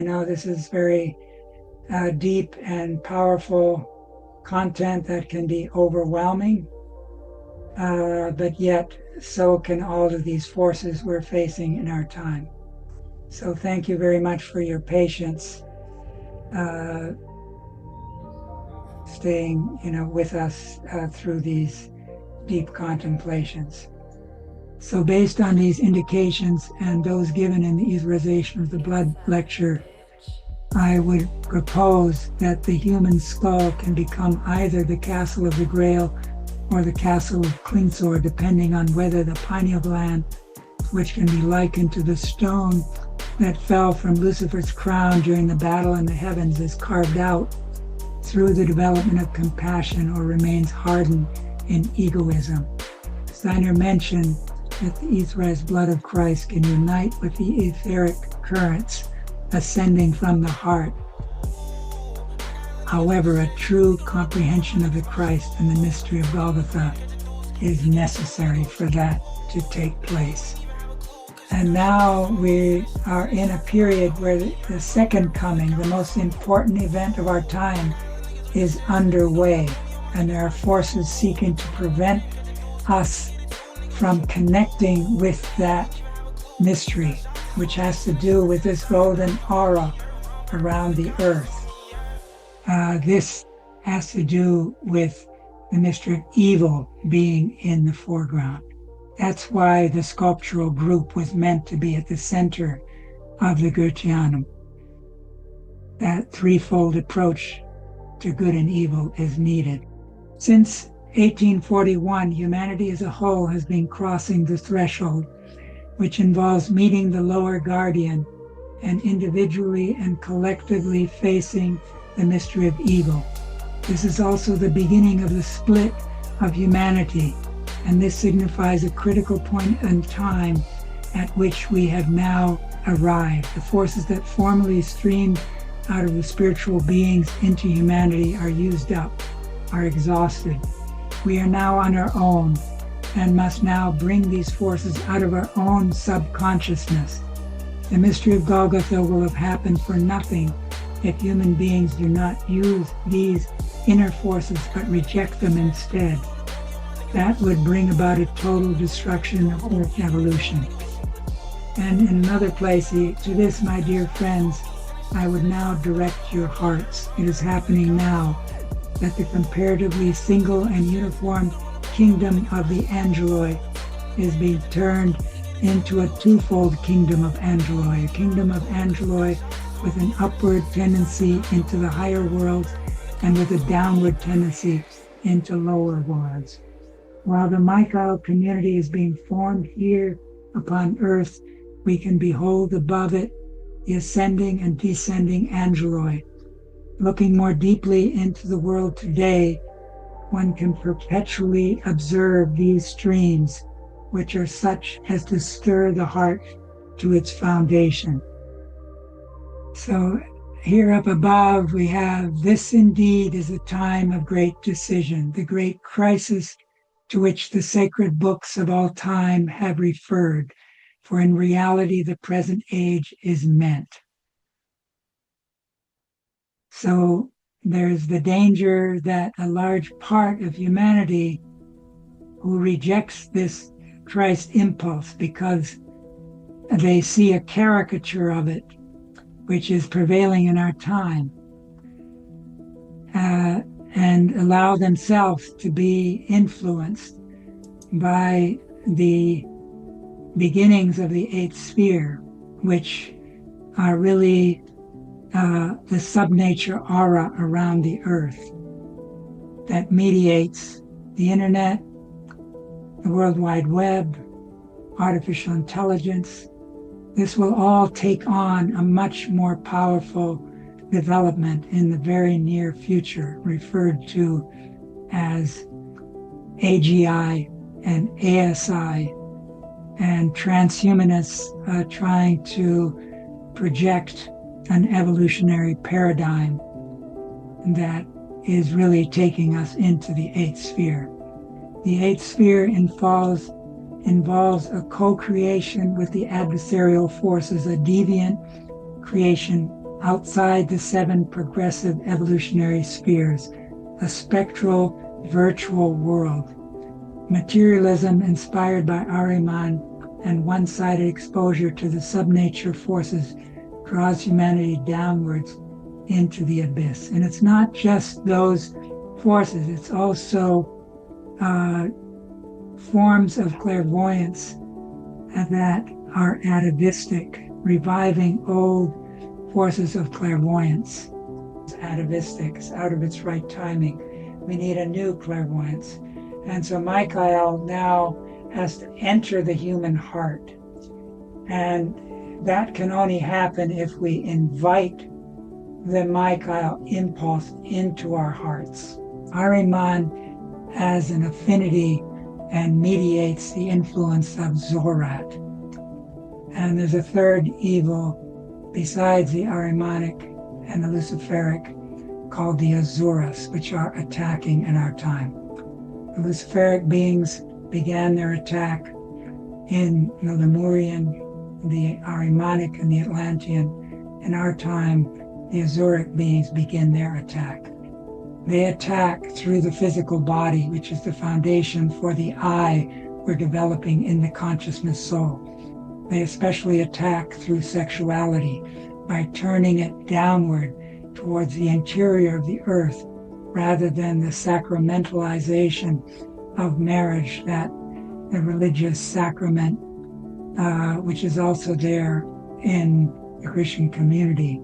This is very deep and powerful content that can be overwhelming, but yet so can all of these forces we're facing in our time. So thank you very much for your patience, uh, staying, with us through these deep contemplations. So based on these indications and those given in the Etherization of the Blood lecture, I would propose that the human skull can become either the castle of the Grail or the castle of Klingsor, depending on whether the pineal gland, which can be likened to the stone that fell from Lucifer's crown during the battle in the heavens, is carved out through the development of compassion or remains hardened in egoism. Steiner mentioned that the etherized blood of Christ can unite with the etheric currents ascending from the heart. However, a true comprehension of the Christ and the mystery of Golgotha is necessary for that to take place. And now we are in a period where the second coming, the most important event of our time, is underway. And there are forces seeking to prevent us from connecting with that mystery, which has to do with this golden aura around the earth. This has to do with the mystery of evil being in the foreground. That's why the sculptural group was meant to be at the center of the GOETHEANUM. That threefold approach to good and evil is needed. Since 1841, humanity as a whole has been crossing the threshold, which involves meeting the lower guardian and individually and collectively facing the mystery of evil. This is also the beginning of the split of humanity, and this signifies a critical point in time at which we have now arrived. The forces that formerly streamed out of the spiritual beings into humanity are used up, are exhausted. We are now on our own and must now bring these forces out of our own subconsciousness. The mystery of Golgotha will have happened for nothing if human beings do not use these inner forces but reject them instead. That would bring about a total destruction of Earth evolution. And in another place, to this, my dear friends, I would now direct your hearts. It is happening now that the comparatively single and uniform kingdom of the angeloi is being turned into a twofold kingdom of angeloi, a kingdom of angeloi with an upward tendency into the higher worlds and with a downward tendency into lower worlds. While the Michael community is being formed here upon earth, we can behold above it the ascending and descending angeloi. Looking more deeply into the world today, one can perpetually observe these streams, which are such as to stir the heart to its foundation. So here up above, we have, this indeed is a time of great decision, the great crisis to which the sacred books of all time have referred, for in reality, the present age is meant. So there's the danger that a large part of humanity who rejects this Christ impulse because they see a caricature of it, which is prevailing in our time, and allow themselves to be influenced by the beginnings of the eighth sphere, which are really the subnature aura around the earth that mediates the internet, the World Wide Web, artificial intelligence. This will all take on a much more powerful development in the very near future, referred to as AGI and ASI, and transhumanists trying to project an evolutionary paradigm that is really taking us into the eighth sphere. The eighth sphere involves a co-creation with the adversarial forces, a deviant creation outside the 7 progressive evolutionary spheres, a spectral, virtual world. Materialism inspired by Ahriman and one-sided exposure to the subnature forces draws humanity downwards into the abyss. And it's not just those forces, it's also forms of clairvoyance that are atavistic, reviving old forces of clairvoyance. It's atavistic, it's out of its right timing. We need a new clairvoyance. And so Michael now has to enter the human heart. And that can only happen if we invite the Michael impulse into our hearts. Ahriman has an affinity and mediates the influence of Zorat. And there's a third evil besides the Ahrimanic and the Luciferic called the Azuras, which are attacking in our time. The Luciferic beings began their attack in the Lemurian, the Ahrimanic, and the Atlantean. In our time, the Azuric beings begin their attack. They attack through the physical body, which is the foundation for the I we're developing in the consciousness soul. They especially attack through sexuality by turning it downward towards the interior of the earth rather than the sacramentalization of marriage, that the religious sacrament, which is also there in the Christian community,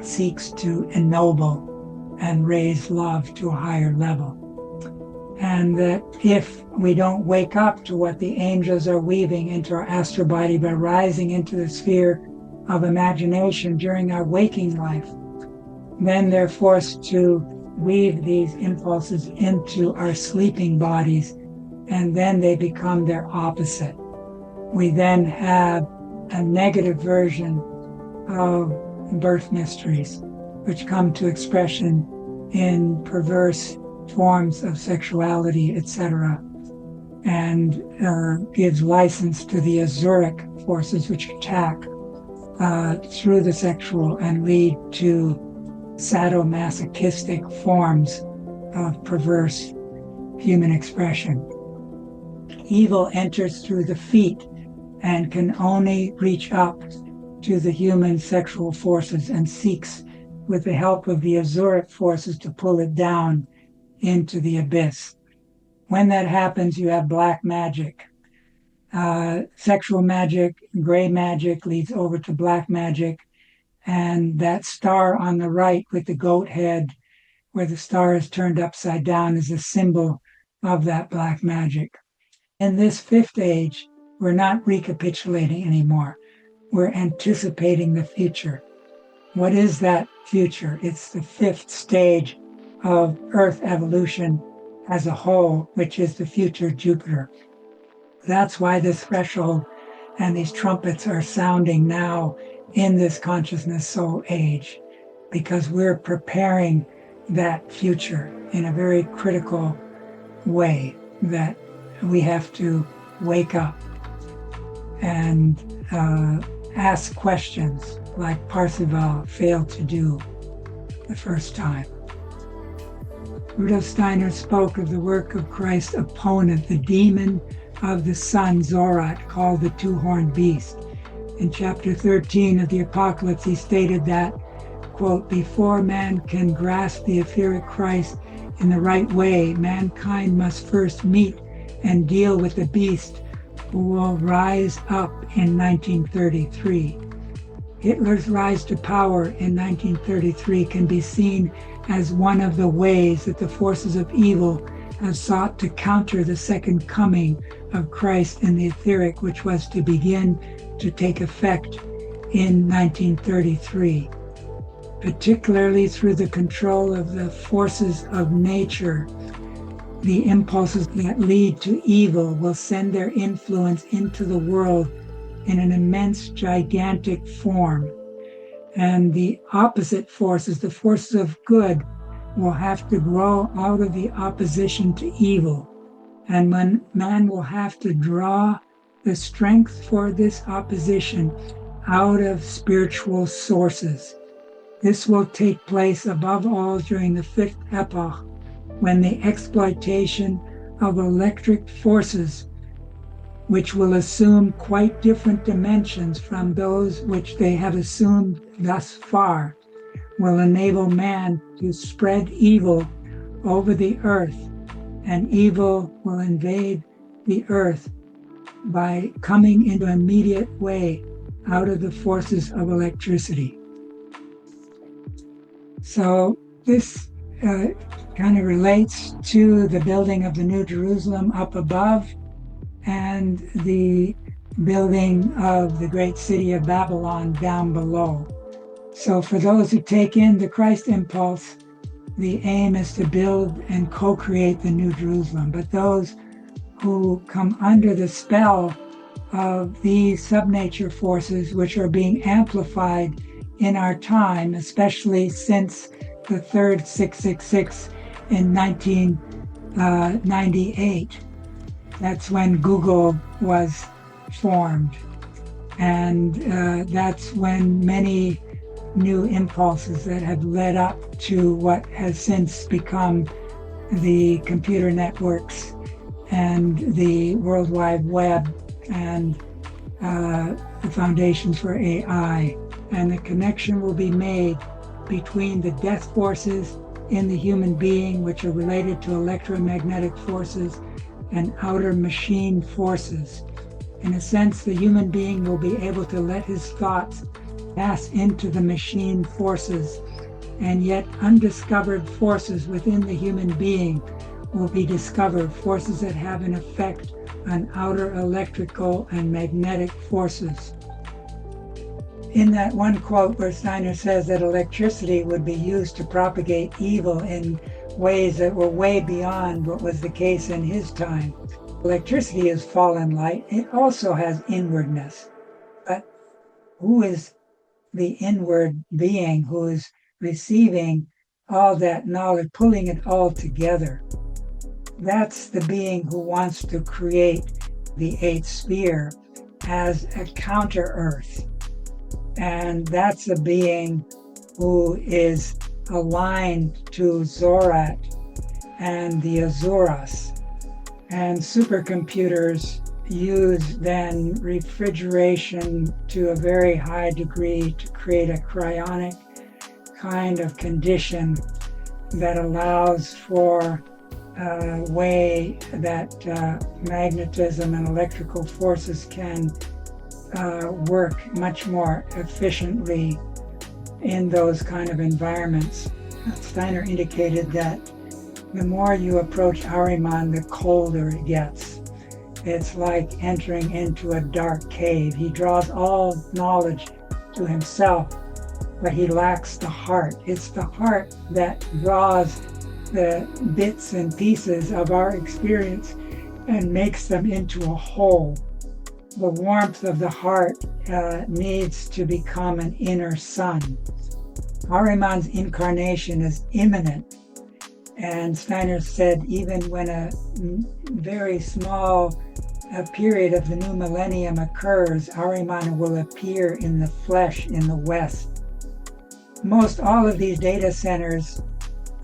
seeks to ennoble and raise love to a higher level. And that if we don't wake up to what the angels are weaving into our astral body by rising into the sphere of imagination during our waking life, then they're forced to weave these impulses into our sleeping bodies, and then they become their opposite. We then have a negative version of birth mysteries, which come to expression in perverse forms of sexuality, etc., and gives license to the Azuric forces, which attack through the sexual and lead to sadomasochistic forms of perverse human expression. Evil enters through the feet and can only reach up to the human sexual forces and seeks, with the help of the Azuric forces, to pull it down into the abyss. When that happens, you have black magic. Sexual magic, gray magic leads over to black magic, and that star on the right with the goat head, where the star is turned upside down, is a symbol of that black magic. In this fifth age, we're not recapitulating anymore. We're anticipating the future. What is that future? It's the fifth stage of Earth evolution as a whole, which is the future Jupiter. That's why this threshold and these trumpets are sounding now in this consciousness soul age, because we're preparing that future in a very critical way, that we have to wake up and ask questions like Parzival failed to do the first time. Rudolf Steiner spoke of the work of Christ's opponent, the demon of the sun, Zorat, called the two-horned beast. In chapter 13 of the Apocalypse, he stated that, quote, before man can grasp the etheric Christ in the right way, mankind must first meet and deal with the beast who will rise up in 1933. Hitler's rise to power in 1933 can be seen as one of the ways that the forces of evil have sought to counter the second coming of Christ in the etheric, which was to begin to take effect in 1933, particularly through the control of the forces of nature. The impulses that lead to evil will send their influence into the world in an immense, gigantic form. And the opposite forces, the forces of good, will have to grow out of the opposition to evil. And when man will have to draw the strength for this opposition out of spiritual sources, This will take place above all during the fifth epoch, when the exploitation of electric forces, which will assume quite different dimensions from those which they have assumed thus far, will enable man to spread evil over the earth, and evil will invade the earth by coming into an immediate way out of the forces of electricity. So this kind of relates to the building of the New Jerusalem up above and the building of the great city of Babylon down below. So for those who take in the Christ impulse, the aim is to build and co-create the New Jerusalem. But those who come under the spell of these subnature forces, which are being amplified in our time, especially since the third 666 in 1998. That's when Google was formed. And that's when many new impulses that have led up to what has since become the computer networks and the World Wide Web and the foundations for AI. And the connection will be made between the death forces in the human being, which are related to electromagnetic forces, and outer machine forces. In a sense, the human being will be able to let his thoughts pass into the machine forces, and yet undiscovered forces within the human being will be discovered, forces that have an effect on outer electrical and magnetic forces. In that one quote where Steiner says that electricity would be used to propagate evil in ways that were way beyond what was the case in his time. Electricity is fallen light. It also has inwardness. But who is the inward being who is receiving all that knowledge, pulling it all together? That's the being who wants to create the eighth sphere as a counter-earth. And that's a being who is aligned to Zorat and the Azuras. And supercomputers use then refrigeration to a very high degree to create a cryonic kind of condition that allows for a way that magnetism and electrical forces can work much more efficiently in those kind of environments. Steiner indicated that the more you approach Ahriman, the colder it gets. It's like entering into a dark cave. He draws all knowledge to himself, but he lacks the heart. It's the heart that draws the bits and pieces of our experience and makes them into a whole. The warmth of the heart needs to become an inner sun. Ahriman's incarnation is imminent. And Steiner said even when a very small period of the new millennium occurs, Ahriman will appear in the flesh in the West. Most all of these data centers,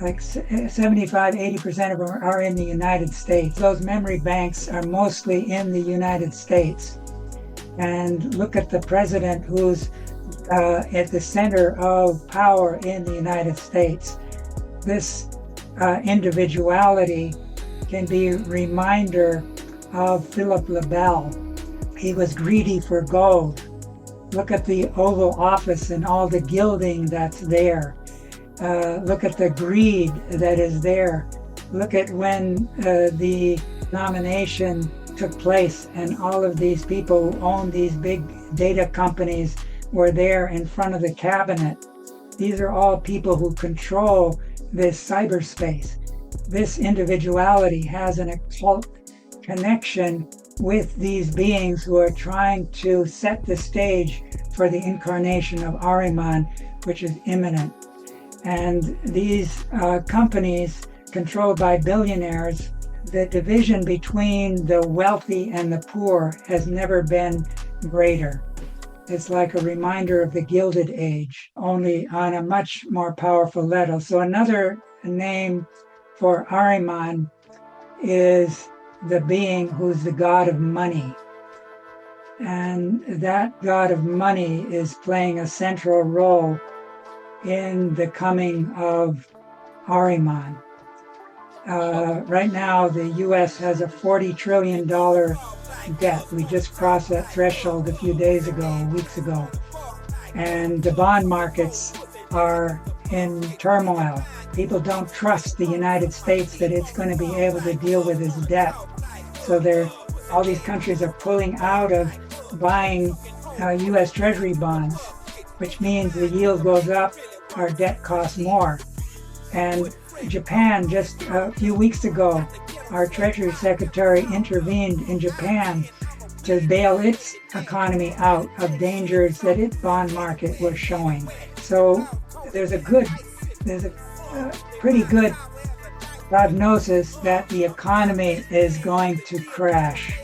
like 75-80% of them, are in the United States. Those memory banks are mostly in the United States. And look at the president who's at the center of power in the United States. This individuality can be a reminder of Philip le Bel. He was greedy for gold. Look at the Oval Office and all the gilding that's there. Look at the greed that is there. Look at when the nomination took place and all of these people who own these big data companies were there in front of the cabinet. These are all people who control this cyberspace. This individuality has an occult connection with these beings who are trying to set the stage for the incarnation of Ahriman, which is imminent. And these companies controlled by billionaires, the division between the wealthy and the poor has never been greater. It's like a reminder of the Gilded Age, only on a much more powerful level. So another name for Ahriman is the being who's the god of money. And that god of money is playing a central role in the coming of Ahriman. Right now, the U.S. has a $40 trillion debt. We just crossed that threshold a few weeks ago. And the bond markets are in turmoil. People don't trust the United States that it's going to be able to deal with its debt. So all these countries are pulling out of buying U.S. Treasury bonds, which means the yield goes up, our debt costs more. And Japan, just a few weeks ago, our Treasury Secretary intervened in Japan to bail its economy out of dangers that its bond market was showing. So there's a pretty good prognosis that the economy is going to crash.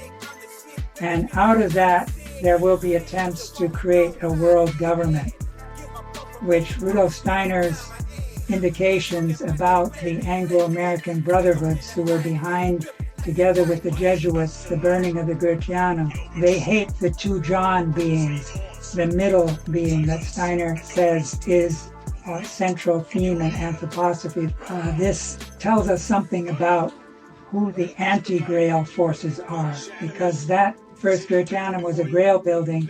And out of that, there will be attempts to create a world government, which Rudolf Steiner's indications about the Anglo-American brotherhoods who were behind, together with the Jesuits, the burning of the GOETHEANUM. They hate the two John beings, the middle being that Steiner says is a central theme in anthroposophy. This tells us something about who the anti-Grail forces are, because that first GOETHEANUM was a Grail building.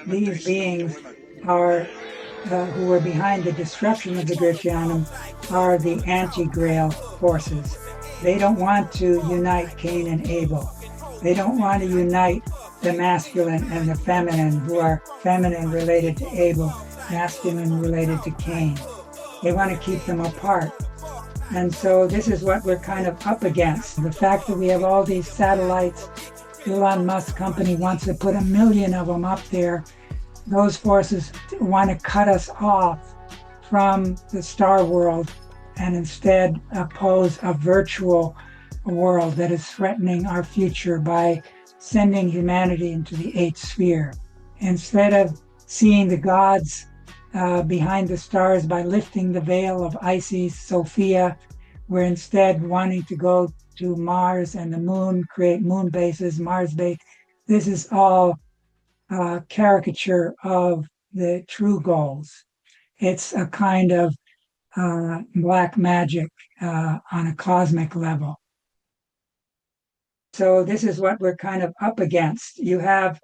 These beings are who were behind the destruction of the GOETHEANUM are the anti-Grail forces. They don't want to unite Cain and Abel. They don't want to unite the masculine and the feminine, who are feminine related to Abel, masculine related to Cain. They want to keep them apart. And so this is what we're kind of up against. The fact that we have all these satellites, Elon Musk company wants to put 1 million of them up there. Those forces want to cut us off from the star world and instead oppose a virtual world that is threatening our future by sending humanity into the 8th sphere. Instead of seeing the gods behind the stars by lifting the veil of Isis, Sophia, we're instead wanting to go to Mars and the moon, create moon bases, Mars base. This is all caricature of the true goals. It's a kind of black magic on a cosmic level. So this is what we're kind of up against. You have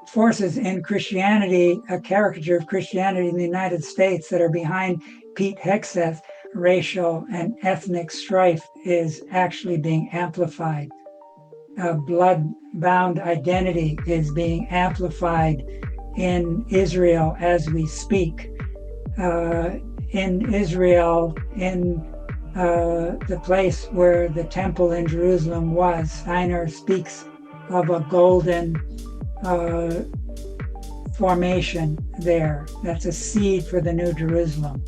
forces in Christianity, a caricature of Christianity in the United States that are behind Pete Hegseth. Racial and ethnic strife is actually being amplified. Blood-bound identity is being amplified in Israel as we speak. In Israel, in the place where the temple in Jerusalem was, Steiner speaks of a golden formation there. That's a seed for the New Jerusalem.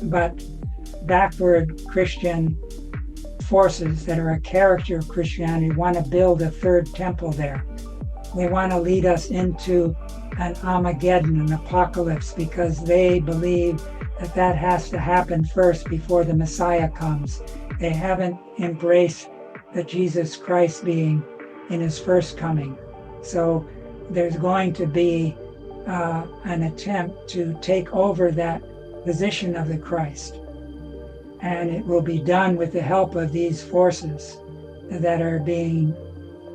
But backward Christian forces that are a character of Christianity want to build a third temple there. They want to lead us into an Armageddon, an apocalypse, because they believe that that has to happen first before the Messiah comes. They haven't embraced the Jesus Christ being in his first coming. So there's going to be an attempt to take over that position of the Christ. And it will be done with the help of these forces that are being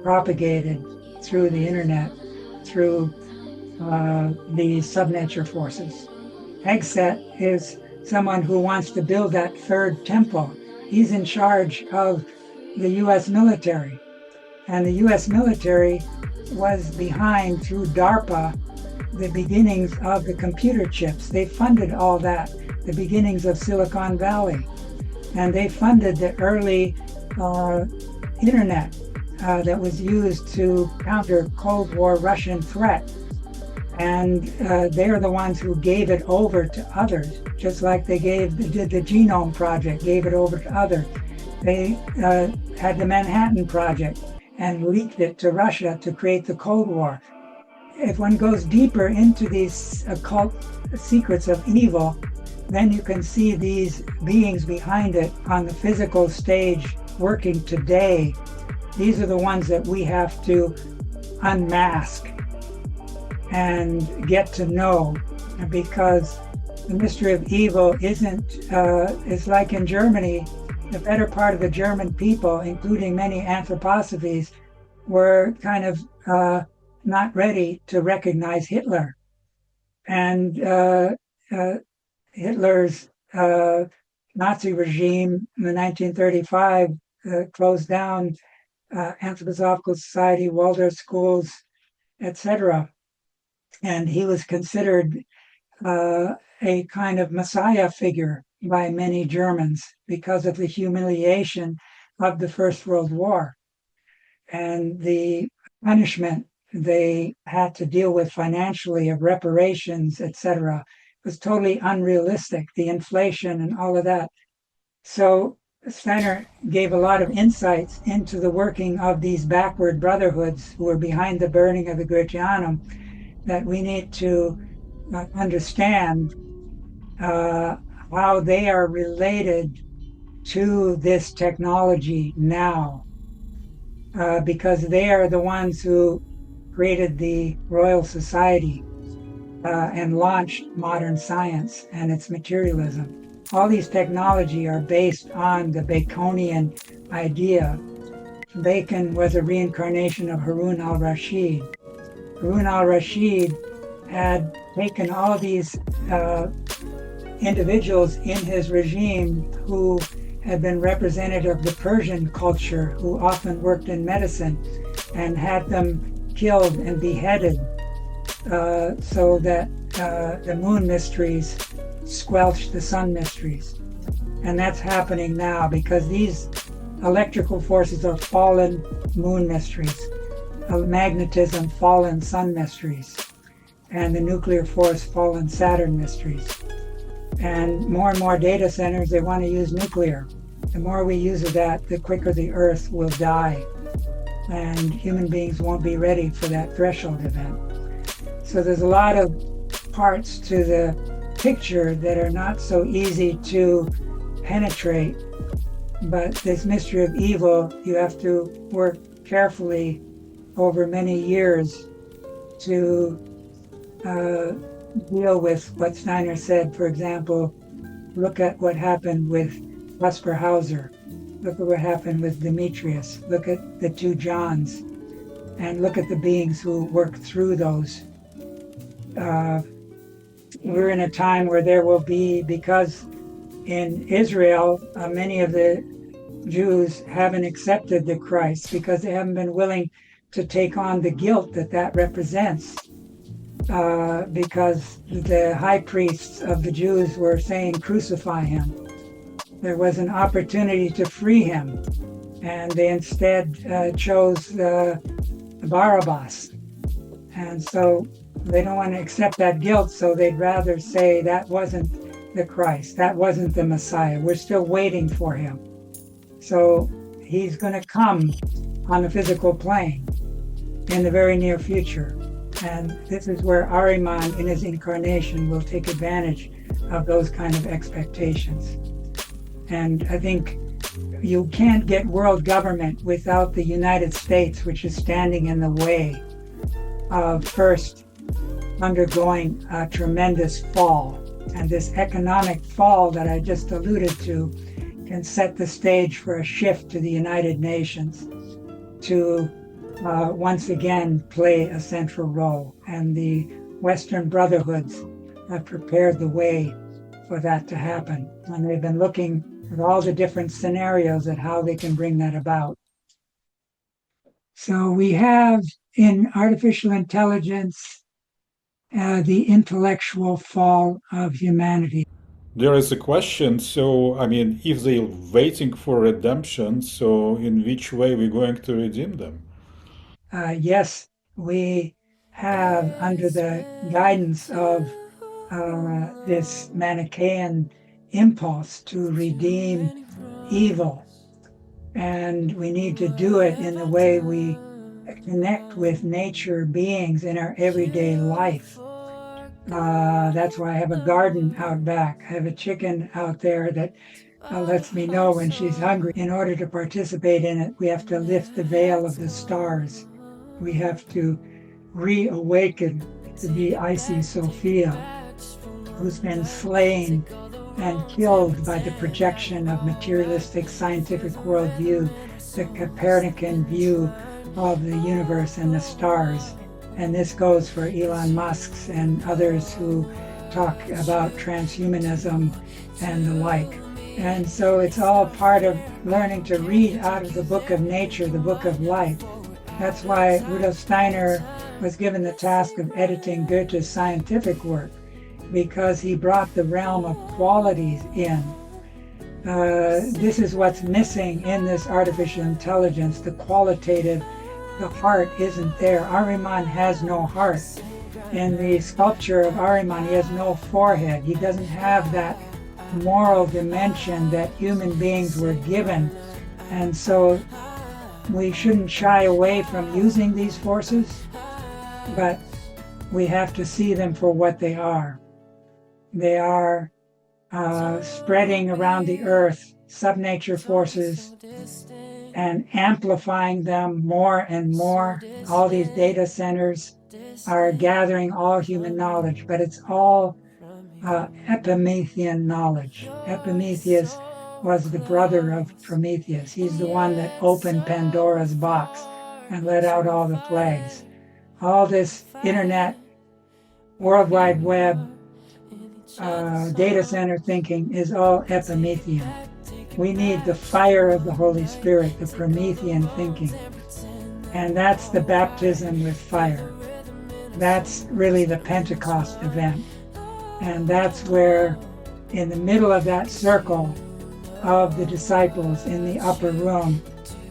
propagated through the internet, through the subnature forces. Hegseth is someone who wants to build that third temple. He's in charge of the U.S. military. And the U.S. military was behind, through DARPA, the beginnings of the computer chips. They funded all that, the beginnings of Silicon Valley. And they funded the early internet that was used to counter Cold War Russian threat. And they're the ones who gave it over to others, just like they did the Genome Project, gave it over to others. They had the Manhattan Project and leaked it to Russia to create the Cold War. if one goes deeper into these occult secrets of evil, then you can see these beings behind it on the physical stage working today. These are the ones that we have to unmask and get to know, because the mystery of evil it's like in Germany, the better part of the German people, including many anthroposophies, were kind of not ready to recognize Hitler. And Hitler's Nazi regime in the 1935 closed down Anthroposophical Society, Waldorf schools, etc. And he was considered a kind of messiah figure by many Germans because of the humiliation of the First World War and the punishment they had to deal with financially of reparations, etc. It was totally unrealistic, the inflation and all of that. So Steiner gave a lot of insights into the working of these backward brotherhoods who were behind the burning of the GOETHEANUM that we need to understand how they are related to this technology now, because they are the ones who created the Royal Society and launched modern science and its materialism. All these technology are based on the Baconian idea. Bacon was a reincarnation of Harun al-Rashid. Harun al-Rashid had taken all these individuals in his regime who had been representative of the Persian culture, who often worked in medicine, and had them killed and beheaded so that the moon mysteries squelched the sun mysteries. And that's happening now because these electrical forces are fallen moon mysteries, magnetism, fallen sun mysteries, and the nuclear force, fallen Saturn mysteries. And more data centers, they want to use nuclear. The more we use of that, the quicker the Earth will die. And human beings won't be ready for that threshold event. So there's a lot of parts to the picture that are not so easy to penetrate. But this mystery of evil, you have to work carefully over many years to deal with what Steiner said. For example, look at what happened with Husker Hauser. Look at what happened with Demetrius. Look at the two Johns. And look at the beings who worked through those. We're in a time where there will be, because in Israel, many of the Jews haven't accepted the Christ because they haven't been willing to take on the guilt that represents. Because the high priests of the Jews were saying, crucify him. There was an opportunity to free him, and they instead chose Barabbas. And so they don't want to accept that guilt, so they'd rather say that wasn't the Christ, that wasn't the Messiah. We're still waiting for him. So he's going to come on the physical plane in the very near future. And this is where Ahriman in his incarnation will take advantage of those kind of expectations. And I think you can't get world government without the United States, which is standing in the way of first undergoing a tremendous fall. And this economic fall that I just alluded to can set the stage for a shift to the United Nations to once again play a central role. And the Western Brotherhoods have prepared the way for that to happen. And they've been looking at all the different scenarios at how they can bring that about. So we have in artificial intelligence the intellectual fall of humanity. There is a question. So, I mean, if they're waiting for redemption, so in which way we're going to redeem them? Yes, we have, under the guidance of this Manichaean impulse to redeem evil. And we need to do it in the way we connect with nature beings in our everyday life. That's why I have a garden out back. I have a chicken out there that lets me know when she's hungry. In order to participate in it, we have to lift the veil of the stars. We have to reawaken to the Isis Sophia, who's been slain and killed by the projection of materialistic scientific worldview, the Copernican view of the universe and the stars. And this goes for Elon Musk's and others who talk about transhumanism and the like. And so it's all part of learning to read out of the book of nature, the book of life. That's why Rudolf Steiner was given the task of editing Goethe's scientific work, because he brought the realm of qualities in. This is what's missing in this artificial intelligence, the qualitative. The heart isn't there. Ahriman has no heart. In the sculpture of Ahriman, he has no forehead. He doesn't have that moral dimension that human beings were given. And so we shouldn't shy away from using these forces, but we have to see them for what they are. They are spreading around the earth, subnature forces, and amplifying them more and more. All these data centers are gathering all human knowledge, but it's all Epimethean knowledge. Epimetheus was the brother of Prometheus. He's the one that opened Pandora's box and let out all the plagues. All this internet, World Wide Web, data center thinking is all Epimethean. We need the fire of the Holy Spirit, the Promethean thinking. And that's the baptism with fire. That's really the Pentecost event. And that's where, in the middle of that circle of the disciples in the upper room,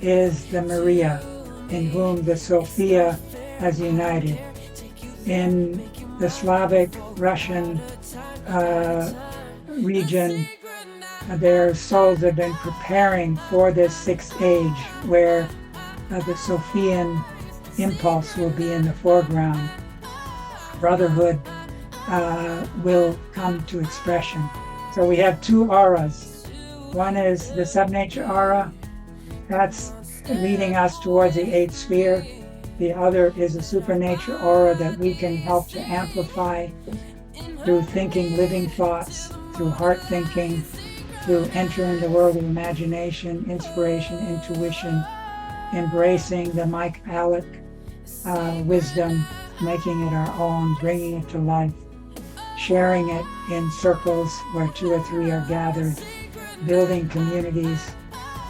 is the Maria, in whom the Sophia has united. In the Slavic, Russian region, their souls have been preparing for this sixth age, where the Sophian impulse will be in the foreground. Brotherhood will come to expression. So we have two auras. One is the subnature aura, that's leading us towards the eighth sphere. The other is a supernature aura that we can help to amplify through thinking living thoughts, through heart thinking, through entering the world of imagination, inspiration, intuition, embracing the Michaelic wisdom, making it our own, bringing it to life, sharing it in circles where two or three are gathered, building communities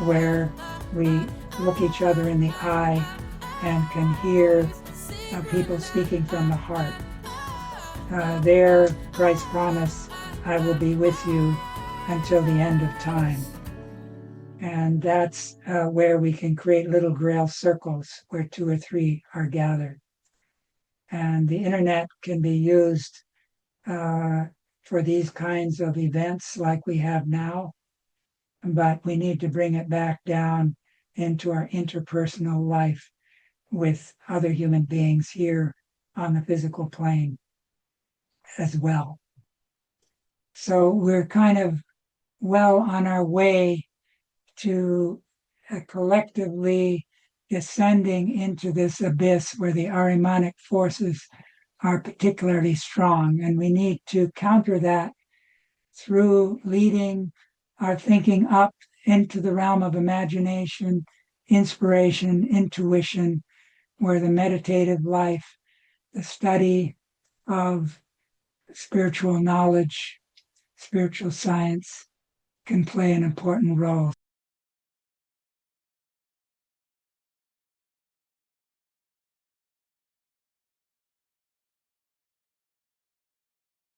where we look each other in the eye and can hear people speaking from the heart. There, Christ promised, I will be with you until the end of time. And that's where we can create little GRAIL circles where two or three are gathered. And the internet can be used for these kinds of events like we have now, but we need to bring it back down into our interpersonal life with other human beings here on the physical plane as well. So we're kind of well on our way to collectively descending into this abyss where the Ahrimanic forces are particularly strong, and we need to counter that through leading our thinking up into the realm of imagination, inspiration, intuition, where the meditative life, the study of spiritual knowledge, spiritual science can play an important role.